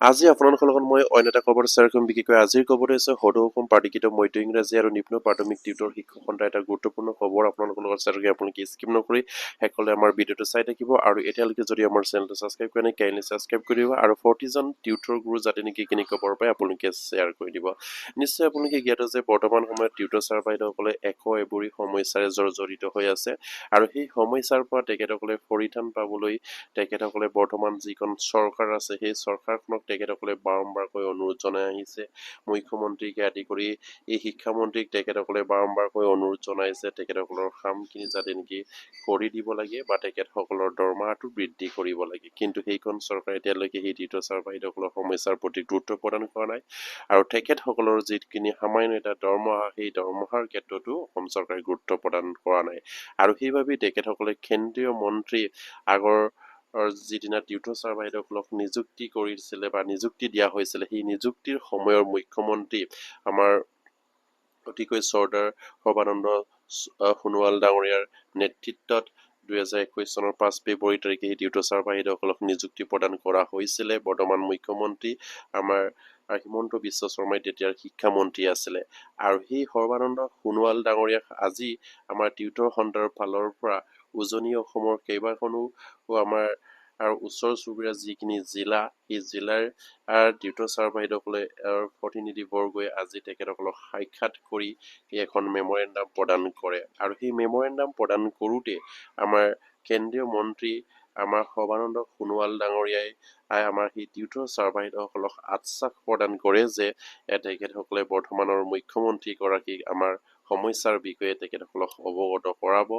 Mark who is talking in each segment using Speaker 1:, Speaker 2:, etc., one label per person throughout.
Speaker 1: আজি আপোনালোকৰ লগত মই অন্য এটা খবৰ শ্বেয়াৰ কৰিম বিশেষকৈ আজিৰ খবৰ হৈছে সদৌ অসম পাৰ্টিকৃত মধ্য ইংৰাজী আৰু নিম্ন প্ৰাথমিক টিউটৰ শিক্ষক সন্থাৰ এটা গুৰুত্বপূৰ্ণ খবৰ আপোনালোকৰ লগত শ্বেয়াৰ কৰি আপোনালোকে স্কিপ নকৰি শেষলৈ আমাৰ ভিডিঅ'টো চাই থাকিব আৰু এতিয়ালৈকে যদি আমাৰ চেনেলটো ছাবস্ক্ৰাইব কৰা নাই কাইণ্ডলি ছাবস্ক্ৰাইব কৰি দিব আৰু 40জন টিউটৰ গুৰু যাতে নেকি কিনি খবৰ পায় আপোনালোকে শ্বেয়াৰ কৰি দিব নিশ্চয় আপোনালোকে জ্ঞাত যে বৰ্তমান সময়ত টিউটৰ ছাৰ বাইদেউসকলে এবোৰি সমস্যাৰে জড়িত হৈ আছে আৰু সেই সমস্যাৰ পৰা তেখেতসকলে পৰিত্ৰাণ পাবলৈ তেখেতসকলে বৰ্তমান যিখন চৰকাৰ আছে সেই চৰকাৰখনক তেখেতসকলে বাৰম্বাৰকৈ অনুৰোধ জনাই আহিছে মুখ্যমন্ত্ৰীকে আদি কৰি এই শিক্ষামন্ত্ৰীক তেখেতসকলে বাৰম্বাৰকৈ অনুৰোধ জনাইছে তেখেতসকলৰ কামখিনি যাতে নেকি কৰি দিব লাগে বা তেখেতসকলৰ দৰমহাটো বৃদ্ধি কৰিব লাগে কিন্তু সেইখন চৰকাৰে এতিয়ালৈকে সেই টিউটৰ ছাৰ বাইদেউসকলৰ সমস্যাৰ প্ৰতি গুৰুত্ব প্ৰদান কৰা নাই আৰু তেখেতসকলৰ যিখিনি সামান্য এটা দৰমহা সেই দৰমহাৰ ক্ষেত্ৰতো অসম চৰকাৰে গুৰুত্ব প্ৰদান কৰা নাই আৰু সেইবাবে তেখেতসকলে কেন্দ্ৰীয় মন্ত্ৰী আগৰ যিদিনা টিউটৰ ছাৰ বাইদেউসকলক নিযুক্তি কৰিছিলে বা নিযুক্তি দিয়া হৈছিলে সেই নিযুক্তিৰ সময়ৰ মুখ্যমন্ত্ৰী আমাৰ অতিকৈ চৰ্দাৰ সৰ্বানন্দ সোণোৱাল ডাঙৰীয়াৰ নেতৃত্বত 2021 চনৰ 5 ফেব্ৰুৱাৰী তাৰিখে সেই টিউটৰ ছাৰ বাইদেউসকলক নিযুক্তি প্ৰদান কৰা হৈছিলে বৰ্তমান মুখ্যমন্ত্ৰী আমাৰ হিমন্ত বিশ্ব শৰ্মাই তেতিয়াৰ শিক্ষামন্ত্ৰী আছিলে আৰু সেই সৰ্বানন্দ সোণোৱাল ডাঙৰীয়াক আজি আমাৰ টিউটৰ সন্থাৰ ফালৰ পৰা উজনি অসমৰ কেইবাখনো আমাৰ আৰু ওচৰ চুবুৰীয়া যিখিনি জিলা সেই জিলাৰ টিউটৰ ছাৰ বাইদেউসকলে প্ৰতিনিধিবৰ্গই আজি তেখেতসকলক সাক্ষাৎ কৰি এখন মেমৰেণ্ডাম প্ৰদান কৰে আৰু সেই মেমৰেণ্ডাম প্ৰদান কৰোঁতে আমাৰ কেন্দ্ৰীয় মন্ত্ৰী আমাৰ সৰ্বানন্দ সোণোৱাল ডাঙৰীয়াই আমাৰ সেই টিউটৰ ছাৰ বাইদেউসকলক আশ্বাস প্ৰদান কৰে যে তেখেতসকলে বৰ্তমানৰ মুখ্যমন্ত্ৰীগৰাকীক আমাৰ সমস্যাৰ বিষয়ে তেখেতসকলক অৱগত কৰাব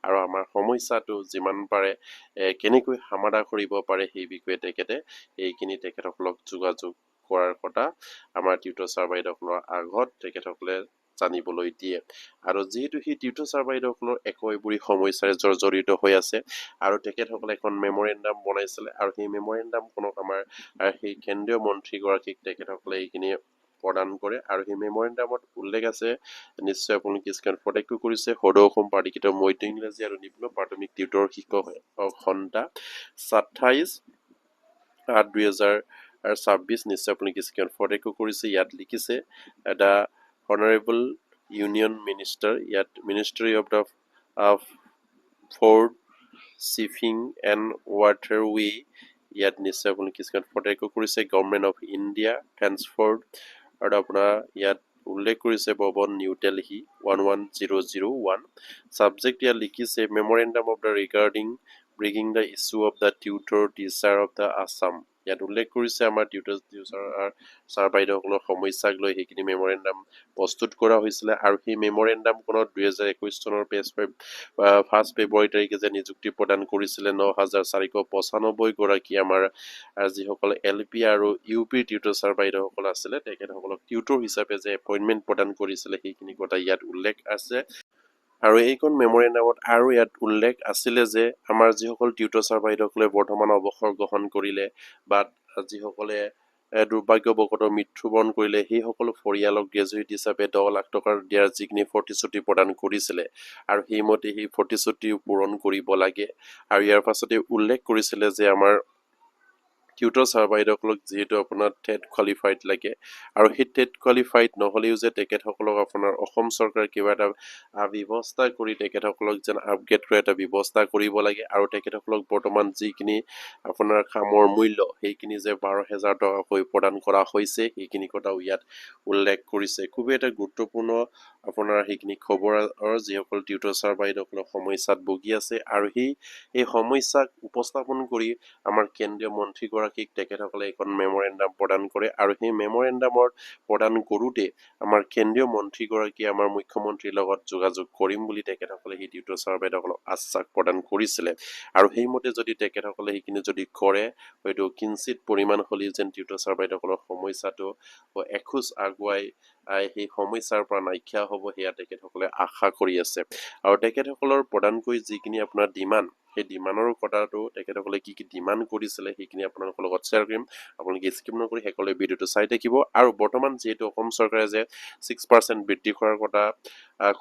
Speaker 1: আৰু আমাৰ সমস্যাটো যিমান পাৰে কেনেকৈ সমাধা কৰিব পাৰে সেই বিষয়ে তেখেতে এইখিনি তেখেতসকলক যোগাযোগ কৰাৰ কথা আমাৰ টিউটৰ ছাৰ বাইদেউসকলৰ আগত তেখেতসকলে জানিবলৈ দিয়ে আৰু যিহেতু সেই টিউটৰ ছাৰ বাইদেউসকলৰ এবোৰি সমস্যাৰে জড়িত হৈ আছে আৰু তেখেতসকলে এখন মেমৰেণ্ডাম বনাইছিলে আৰু সেই মেমৰেণ্ডামখনক আমাৰ সেই কেন্দ্ৰীয় মন্ত্ৰীগৰাকীক তেখেতসকলে এইখিনি প্ৰদান কৰে আৰু সেই মেমৰেণ্ডামত উল্লেখ আছে নিশ্চয় আপোনালোকে স্ক্ৰীনত প্ৰত্যক্ষ কৰিছে সদৌ অসম পাৰ্টিকৃত মধ্য ইংৰাজী আৰু নিম্ন প্ৰাথমিক টিউটৰ শিক্ষক সন্থা 27/8/2026 নিশ্চয় আপোনালোকে স্ক্ৰীনত প্ৰত্যক্ষ কৰিছে ইয়াত লিখিছে দ্য অনাৰেবল ইউনিয়ন মিনিষ্টাৰ ইয়াত ministry of the Ford shipping and waterway ইয়াত নিশ্চয় আপোনালোকে স্ক্ৰীনত প্ৰত্যক্ষ কৰিছে গভৰ্ণমেণ্ট অফ ইণ্ডিয়া হেন্সফৰ্ড আৰু আপোনাৰ ইয়াত উল্লেখ কৰিছে ভৱন নিউ দিল্লী 11001 ছাবজেক্ট ইয়াত লিখিছে memorandum of the regarding bringing the issue of the tutor teacher of the Assam ইয়াত উল্লেখ কৰিছে আমাৰ টিউটৰ ছাৰ বাইদেউসকলৰ সমস্যাক লৈ সেইখিনি মেমৰেণ্ডাম প্ৰস্তুত কৰা হৈছিলে আৰু সেই মেমৰেণ্ডামখনত 2021 চনৰ 1 ফেব্ৰুৱাৰী তাৰিখে যে নিযুক্তি প্ৰদান কৰিছিলে 9495 গৰাকী আমাৰ যিসকল LP আৰু UP টিউটৰ ছাৰ বাইদেউসকল আছিলে তেখেতসকলক টিউটৰ হিচাপে যে এপইণ্টমেণ্ট প্ৰদান কৰিছিলে সেইখিনি কথা ইয়াত উল্লেখ আছে আৰু এইখন মেমৰেণ্ডামত আৰু ইয়াত উল্লেখ আছিলে যে আমাৰ যিসকল টিউটৰ ছাৰ বাইদেউসকলে বৰ্তমান অৱসৰ গ্ৰহণ কৰিলে বা যিসকলে দুৰ্ভাগ্যবশতঃ মৃত্যুবৰণ কৰিলে সেই সকলো পৰিয়ালক গ্ৰেজুৱেট হিচাপে 10 লাখ টকাৰ দিয়াৰ যিখিনি প্ৰতিশ্ৰুতি প্ৰদান কৰিছিলে আৰু সেইমতে সেই প্ৰতিশ্ৰুতি পূৰণ কৰিব লাগে আৰু ইয়াৰ পাছতে উল্লেখ কৰিছিলে যে আমাৰ টিউটৰ ছাৰ বাইদেউসকলক যিহেতু আপোনাৰ টেট কোৱালিফাইড লাগে আৰু সেই টেট কোৱালিফাইড নহ'লেও যে তেখেতসকলক আপোনাৰ অসম চৰকাৰে কিবা এটা ব্যৱস্থা কৰি তেখেতসকলক যেন আপগ্ৰেড কৰা এটা ব্যৱস্থা কৰিব লাগে আৰু তেখেতসকলক বৰ্তমান যিখিনি আপোনাৰ কামৰ মূল্য সেইখিনি যে 12,000 টকাকৈ প্ৰদান কৰা হৈছে সেইখিনি কথাও ইয়াত উল্লেখ কৰিছে খুবেই এটা গুৰুত্বপূৰ্ণ আপোনাৰ সেইখিনি খবৰ যিসকল টিউটৰ ছাৰ বাইদেউসকলৰ সমস্যাত ভুগি আছে আৰু এই সমস্যাক উপস্থাপন কৰি আমাৰ কেন্দ্ৰীয় মন্ত্ৰীগৰাকীক তেখেতসকলে এখন মেমৰেণ্ডাম প্ৰদান কৰে আৰু সেই মেমৰেণ্ডামৰ প্ৰদান কৰোঁতে আমাৰ কেন্দ্ৰীয় মন্ত্ৰীগৰাকীয়ে আমাৰ মুখ্যমন্ত্ৰীৰ লগত যোগাযোগ কৰিম বুলি তেখেতসকলে সেই টিউটৰ ছাৰ বাইদেউসকলক আশ্বাস প্ৰদান কৰিছিলে আৰু সেইমতে যদি তেখেতসকলে সেইখিনি যদি কৰে হয়তো কিঞ্চিত পৰিমাণ হ'লেও যেন টিউটৰ ছাৰ বাইদেউসকলৰ সমস্যাটো এখোজ আগুৱাই সেই সমস্যাৰ পৰা নাইকিয়া হ'ব সেয়া তেখেতসকলে আশা কৰি আছে আৰু তেখেতসকলৰ প্ৰধানকৈ যিখিনি আপোনাৰ ডিমাণ্ড সেই ডিমাণ্ডৰ কথাটো তেখেতসকলে কি ডিমাণ্ড কৰিছিলে সেইখিনি আপোনালোকৰ লগত শ্বেয়াৰ কৰিম আপোনালোকে স্কিপ নকৰি সকলোৱে ভিডিঅ'টো চাই থাকিব আৰু বৰ্তমান যিহেতু অসম চৰকাৰে যে 6% বৃদ্ধি কৰাৰ কথা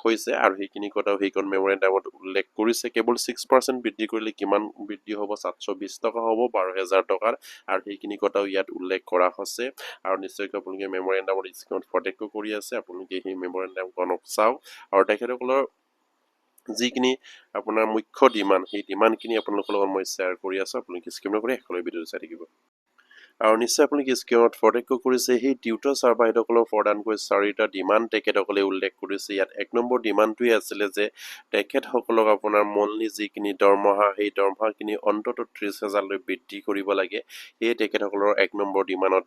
Speaker 1: হৈছে আৰু সেইখিনি কথাও সেইখন মেমৰেণ্ডামত উল্লেখ কৰিছে কেৱল 6% বৃদ্ধি কৰিলে কিমান বৃদ্ধি হ'ব 720 টকা হ'ব 12,000 টকাৰ আৰু সেইখিনি কথাও ইয়াত উল্লেখ কৰা হৈছে আৰু নিশ্চয়কৈ আপোনালোকে মেমৰেণ্ডামৰ স্ক্ৰীনত প্ৰত্যক্ষ কৰি আছে আপোনালোকে সেই মেমৰেণ্ডামখনক চাওক আৰু তেখেতসকলৰ যিখিনি আপোনাৰ মুখ্য ডিমাণ্ড সেই ডিমাণ্ডখিনি আপোনালোকৰ লগত মই শ্বেয়াৰ কৰি আছো আপোনালোকে স্কিপ নকৰি শেষলৈ ভিডিঅ'টো চাই থাকিব আৰু নিশ্চয় আপোনালোকে স্ক্ৰীনত প্ৰত্যক্ষ কৰিছে সেই টিউটৰ ছাৰ বাইদেউসকলৰ প্ৰদানকৈ চাৰিটা ডিমাণ্ড তেখেতসকলে উল্লেখ কৰিছে ইয়াত 1 নম্বৰ ডিমাণ্ডটোৱে আছিলে যে তেখেতসকলক আপোনাৰ মনলি যিখিনি দৰমহা সেই দৰমহাখিনি অন্তত 30,000 লৈ বৃদ্ধি কৰিব লাগে এই তেখেতসকলৰ 1 নম্বৰ ডিমাণ্ডত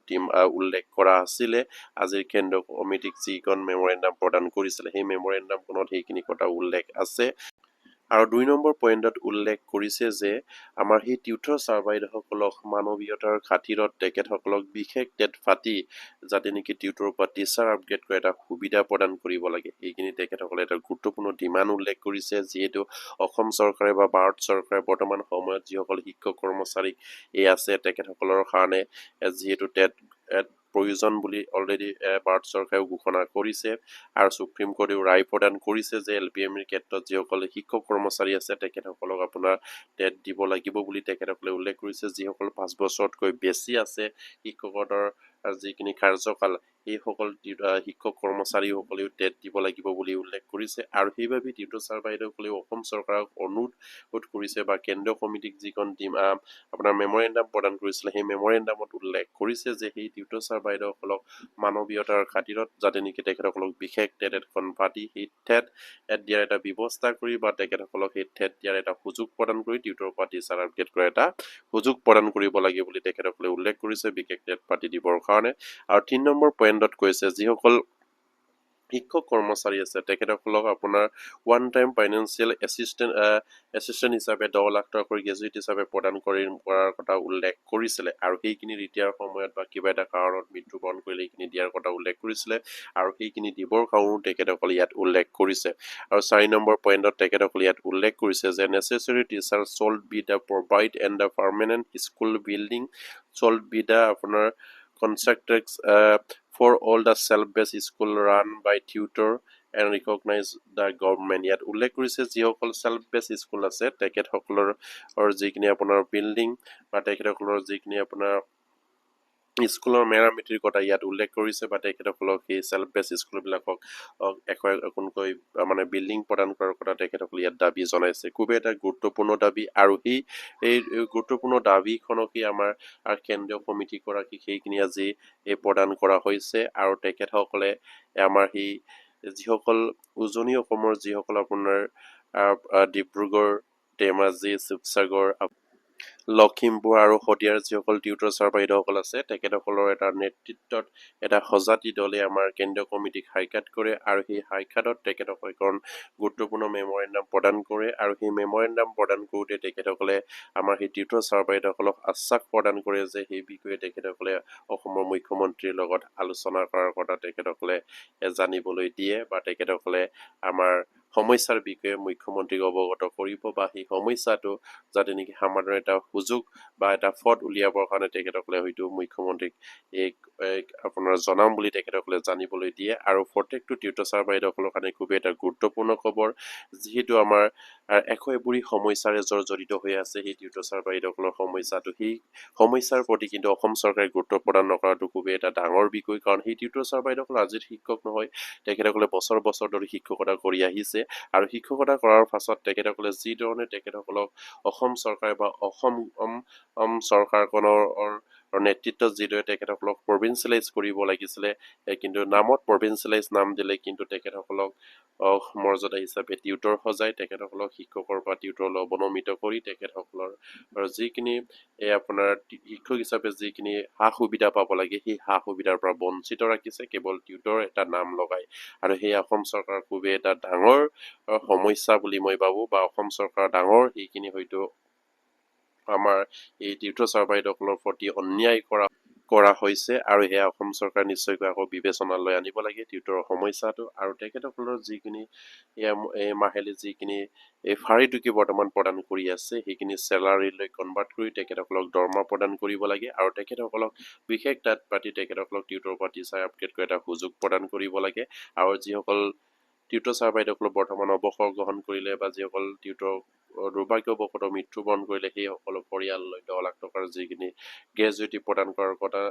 Speaker 1: উল্লেখ কৰা আছিলে আজিৰ কেন্দ্ৰ কমিটিক যিখন মেমৰেণ্ডাম প্ৰদান কৰিছিলে সেই মেমৰেণ্ডামখনত সেইখিনি কথা উল্লেখ আছে আৰু 2 নম্বৰ পইণ্টত উল্লেখ কৰিছে যে আমাৰ সেই টিউটৰ ছাৰ বাইদেউসকলক মানৱীয়তাৰ খাতিৰত তেখেতসকলক বিশেষ টেট ফাটি যাতে নেকি টিউটৰ পৰা টিচাৰ আপগ্ৰেড কৰা এটা সুবিধা প্ৰদান কৰিব লাগে এইখিনি তেখেতসকলে এটা গুৰুত্বপূৰ্ণ ডিমাণ্ড উল্লেখ কৰিছে যিহেতু অসম চৰকাৰে বা ভাৰত চৰকাৰে বৰ্তমান সময়ত যিসকল শিক্ষক কৰ্মচাৰী আছে তেখেতসকলৰ কাৰণে যিহেতু টেট প্ৰয়োজন বুলি অলৰেডি ভাৰত চৰকাৰেও ঘোষণা কৰিছে আৰু সুপ্ৰিম কোৰ্টেও ৰায় প্ৰদান কৰিছে যে এলপিএমৰ ক্ষেত্ৰত যিসকল শিক্ষক কৰ্মচাৰী আছে তেখেতসকলক আপোনাৰ টেট দিব লাগিব বুলি তেখেতসকলে উল্লেখ কৰিছে যিসকল 5 বছৰতকৈ বেছি আছে শিক্ষকতৰ যিখিনি কাৰ্যকাল এইসকল শিক্ষক কৰ্মচাৰীসকলেও টেট দিব লাগিব বুলি উল্লেখ কৰিছে আৰু সেইবাবে টিউটৰ ছাৰ বাইদেউসকলেও অসম চৰকাৰক অনুৰোধ কৰিছে বা কেন্দ্ৰীয় কমিটিক যিখন আপোনাৰ মেমৰেণ্ডাম প্ৰদান কৰিছিলে সেই মেমৰেণ্ডামত উল্লেখ কৰিছে যে সেই টিউটৰ ছাৰ বাইদেউসকলক মানৱীয়তাৰ খাতিৰত যাতে নেকি তেখেতসকলক বিশেষ টেট এখন পাতি সেই টেট দিয়াৰ এটা ব্যৱস্থা কৰি বা তেখেতসকলক সেই টেট দিয়াৰ এটা সুযোগ প্ৰদান কৰি টিউটৰ পৰা টিচাৰ আপগ্ৰেড কৰাৰ এটা সুযোগ প্ৰদান কৰিব লাগে বুলি তেখেতসকলে উল্লেখ কৰিছে বিশেষ টেট পাতি দিবৰ কাৰণে আৰু 3 নম্বৰ পইণ্টত কৈছে যিসকল শিক্ষক কৰ্মচাৰী আছে তেখেতসকলক আপোনাৰ ওৱান টাইম ফাইনেন্সিয়েল এছিষ্টেণ্ট হিচাপে 10 লাখ টকা কৰি গ্ৰেজুৱেট হিচাপে প্ৰদান কৰাৰ কথা উল্লেখ কৰিছিলে আৰু সেইখিনি ৰিটায়াৰ সময়ত বা কিবা এটা কাৰণত মৃত্যুবৰণ কৰিলে সেইখিনি দিয়াৰ কথা উল্লেখ কৰিছিলে আৰু সেইখিনি দিবৰ কাৰণেও তেখেতসকলে ইয়াত উল্লেখ কৰিছে আৰু 4 নম্বৰ পইণ্টত তেখেতসকলে ইয়াত উল্লেখ কৰিছে যে necessary teacher sold B the provide and the permanent school building sold B the আপোনাৰ কনষ্ট্ৰাক্টেডছ for all the self-based school run by tutor and recognize the government ইয়াত উল্লেখ কৰিছে যিসকল সেলফ বেস স্কুল আছে তেখেতসকলৰ যিখিনি আপোনাৰ বিল্ডিং বা তেখেতসকলৰ যিখিনি আপোনাৰ স্কুলৰ মেৰামতিৰ কথা ইয়াত উল্লেখ কৰিছে বা তেখেতসকলক সেই সেলফ বেস স্কুলবিলাকক একোনকৈ মানে বিল্ডিং প্ৰদান কৰাৰ কথা তেখেতসকলে ইয়াত দাবী জনাইছে খুবেই এটা গুৰুত্বপূৰ্ণ দাবী আৰু এই গুৰুত্বপূৰ্ণ দাবীখনকে আমাৰ কেন্দ্ৰীয় কমিটি গৰাকীক সেইখিনি আজি প্ৰদান কৰা হৈছে আৰু তেখেতসকলে আমাৰ সেই যিসকল উজনি অসমৰ যিসকল আপোনাৰ ডিব্ৰুগড় ধেমাজি শিৱসাগৰ লখিমপুৰ আৰু শদিয়াৰ যিসকল টিউটৰ ছাৰ বাইদেউসকল আছে তেখেতসকলৰ এটা নেতৃত্বত এটা সজাতি দলে আমাৰ কেন্দ্ৰীয় কমিটিক সাক্ষাৎ কৰে আৰু সেই সাক্ষাতত তেখেতসকলে এখন গুৰুত্বপূৰ্ণ মেমৰেণ্ডাম প্ৰদান কৰে আৰু সেই মেমৰেণ্ডাম প্ৰদান কৰোঁতে তেখেতসকলে আমাৰ সেই টিউটৰ ছাৰ বাইদেউসকলক আশ্বাস প্ৰদান কৰে যে সেই বিষয়ে তেখেতসকলে অসমৰ মুখ্যমন্ত্ৰীৰ লগত আলোচনা কৰাৰ কথা তেখেতসকলে জানিবলৈ দিয়ে বা তেখেতসকলে আমাৰ সমস্যাৰ বিষয়ে মুখ্যমন্ত্ৰীক অৱগত কৰিব বা সেই সমস্যাটো যাতে নেকি সমাধানৰ এটা সুযোগ বা এটা পথ উলিয়াবৰ কাৰণে তেখেতসকলে হয়তো মুখ্যমন্ত্ৰীক আপোনাৰ জনাম বুলি তেখেতসকলে জানিবলৈ দিয়ে আৰু প্ৰত্যেকটো টিউটৰ ছাৰ বাইদেউসকলৰ কাৰণে খুবেই এটা গুৰুত্বপূৰ্ণ খবৰ যিহেতু আমাৰ এশ এপুৰি সমস্যাৰে জড়িত হৈ আছে সেই টিউটৰ ছাৰ বাইদেউসকলৰ সমস্যাটো সেই সমস্যাৰ প্ৰতি কিন্তু অসম চৰকাৰে গুৰুত্ব প্ৰদান নকৰাটো খুবেই এটা ডাঙৰ বিষয় কাৰণ সেই টিউটৰ ছাৰ বাইদেউসকল আজিৰ শিক্ষক নহয় তেখেতসকলে বছৰ বছৰ ধৰি শিক্ষকতা কৰি আহিছে আৰু শিক্ষকতা কৰাৰ পাছত তেখেতসকলে যি ধৰণে তেখেতসকলক অসম চৰকাৰে বা অসম চৰকাৰখনৰ নেতৃত্বত যিদৰে তেখেতসকলক প্ৰভিন্সিয়েলাইজ কৰিব লাগিছিলে কিন্তু নামত প্ৰভিন্সিয়েলাইজ নাম দিলে কিন্তু তেখেতসকলক মৰ্যাদা হিচাপে টিউটৰ সজাই তেখেতসকলক শিক্ষকৰ পৰা টিউটৰলৈ অৱনমিত কৰি তেখেতসকলৰ যিখিনি আপোনাৰ শিক্ষক হিচাপে যিখিনি সা সুবিধা পাব লাগে সেই সা সুবিধাৰ পৰা বঞ্চিত ৰাখিছে কেৱল টিউটৰ এটা নাম লগাই আৰু সেই অসম চৰকাৰৰ খুবেই এটা ডাঙৰ সমস্যা বুলি মই ভাবোঁ বা অসম চৰকাৰৰ ডাঙৰ সেইখিনি হয়তো আমাৰ এই টিউটৰ ছাৰ বাইদেউসকলৰ প্ৰতি অন্যায় কৰা হৈছে আৰু সেয়া অসম চৰকাৰ নিশ্চয়কৈ আকৌ বিবেচনালৈ আনিব লাগে টিউটৰৰ সমস্যাটো আৰু তেখেতসকলৰ যিখিনি মাহিলী যিখিনি ফাৰিটুকি বৰ্তমান প্ৰদান কৰি আছে সেইখিনি চেলাৰীলৈ কনভাৰ্ট কৰি তেখেতসকলক দৰমহা প্ৰদান কৰিব লাগে আৰু তেখেতসকলক বিশেষ তাত পাতি তেখেতসকলক টিউটৰৰ পৰা টিচাৰ আপগ্ৰেড কৰি এটা সুযোগ প্ৰদান কৰিব লাগে আৰু যিসকল টিউটৰ ছাৰ বাইদেউসকলে বৰ্তমান অৱসৰ গ্ৰহণ কৰিলে বা যিসকল টিউটৰ দুৰ্ভাগ্যবশতঃ মৃত্যুবৰণ কৰিলে সেইসকলৰ পৰিয়াললৈ 10 লাখ টকাৰ যিখিনি গ্ৰেজুৱেটি প্ৰদান কৰাৰ কথা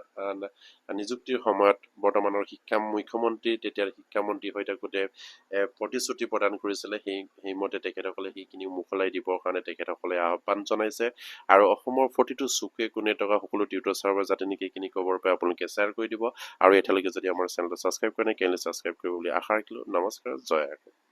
Speaker 1: নিযুক্তিৰ সময়ত বৰ্তমানৰ মুখ্যমন্ত্ৰী তেতিয়াৰ শিক্ষামন্ত্ৰী হৈ থাকোঁতে প্ৰতিশ্ৰুতি প্ৰদান কৰিছিলে সেইমতে তেখেতসকলে সেইখিনি মোকলাই দিবৰ কাৰণে তেখেতসকলে আহ্বান জনাইছে আৰু অসমৰ প্ৰতিটো চুকে কোণে থকা সকলো টিউটৰ ছাৰ্ভাৰ যাতে নেকি এইখিনি খবৰ পাই আপোনালোকে শ্বেয়াৰ কৰি দিব আৰু এতিয়ালৈকে যদি আমাৰ চেনেলটো ছাবস্ক্ৰাইব কৰে নাই কেনেকৈ ছাবস্ক্ৰাইব কৰিব বুলি আশা ৰাখিলোঁ নমস্কাৰ জয় আই